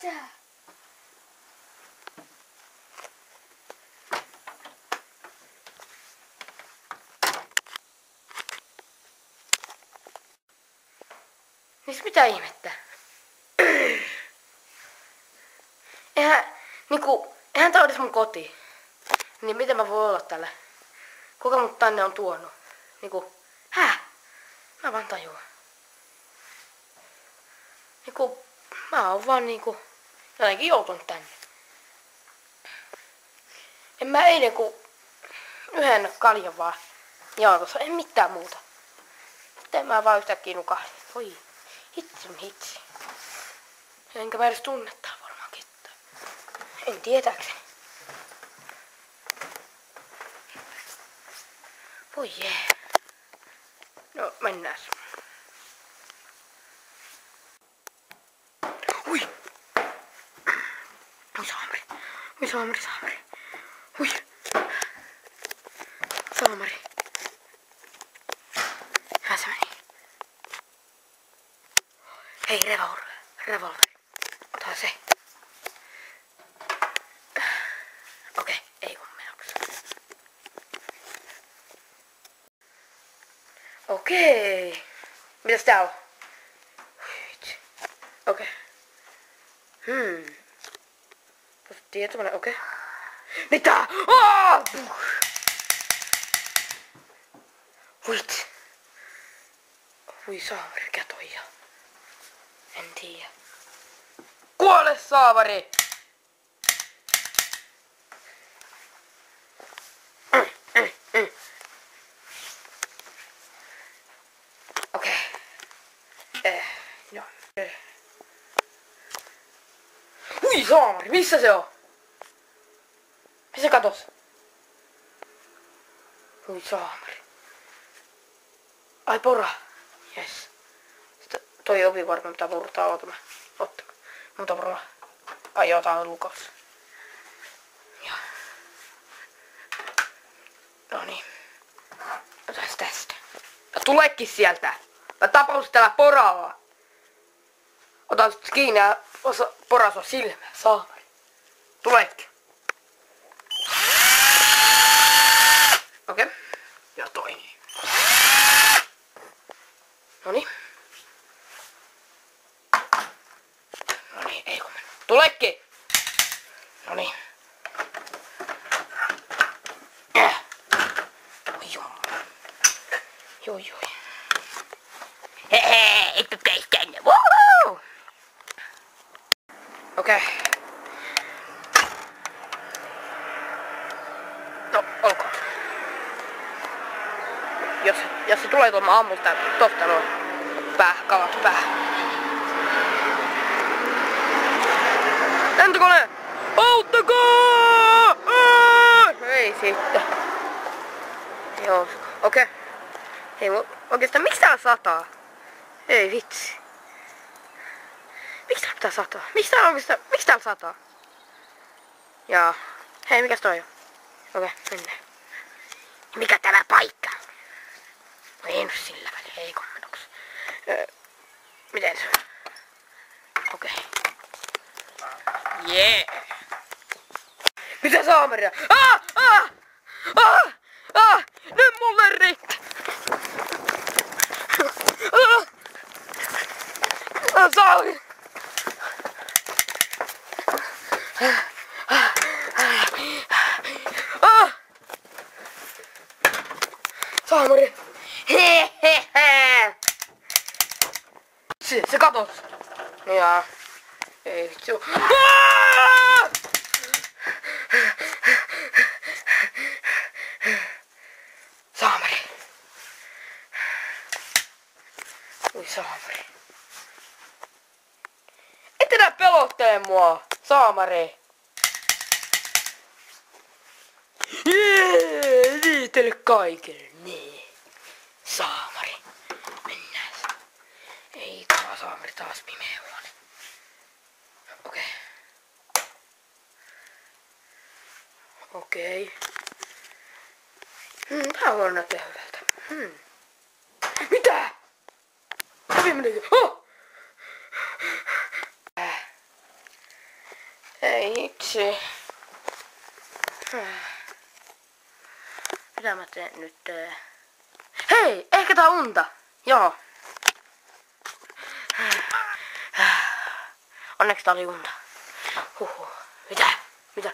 Mitä? Siis mitä ihmettä? Eihän tää olisi mun koti. Niin miten mä voin olla täällä? Kuka mut tänne on tuonut? Mä vaan tajuan. Mä oon vaan jotenkin joutunut tänne. En mä eilen yhden kaljan vaan jaukossa, en mitään muuta. Miten mä vaan yhtäkkiä nukahdin. Voi hitsi. Enkä mä edes tunnettaa varmaan ketään. En tietääkseni. Voi jee. No mennään. Hui! Saamari. Hui! Saamari. Hyvä se meni. Hei, revolveri. Ota se. Okei, ei kun menoksi. Okei. Mitäs tää on? Okei. Tietoinen, okei. Mitä? Huit. Hui saamari, mikä toi on? En tiedä. Kuole saamari! Okei. Joo. Hui saamari, missä se on? Missä katos? Hui saamari. Ai pora. Jes. Toi ovi varmaan pitää murtaa, ootama. Ottako. Mutta pora. Ai joo, tää on lukossa. Joo. Noniin. Otas tästä. Ja tuleekin sieltä. Mä tapaus täällä poralla. Otan sit kiinni ja pora sua silmää. Saamari. Tuleekin. Okei. Ja toinen. Noniin. Noniin, ei kun mennä. Tuleekin! Noniin. Oi joo. Joo. Hehe, et pääs tänne. Woohoo! Okei. No, olkoon. Jos se tulee tuolla ammulta tosta noin. Kalat päähän. Lentokone! Auttakaa! Ei sitten. Joo, okei. Hei, oikeastaan miksi täällä sataa? Ei vitsi. Miksi täällä pitää sataa? Miksi täällä sataa? Jaa. Hei, mikäs toi on? Okei, mennään. Mikä täällä paikka? No ei nyt sillä väliin, ei kommentoksi. Miten se on? Okei. Jee! Mitä saamaria? Nyt mulle riittää! Saamari! Saamari! Se katos! Jaa. Ei vitsi. Saamari. Ui saamari. Et enää pelottele mua, saamari. Teille kaikille, niin. Saamari. Mennään. Ei tää saamari taas pimeä huone. Okei. Tää on näyttää hyvältä. Mitä? Kävi meneekö? Ei hitsi. Mitä mä teen nyt? Hei! Ehkä tää on unta. Joo. Onneksi tää oli unta. Huhhuh. Mitä? Mitä?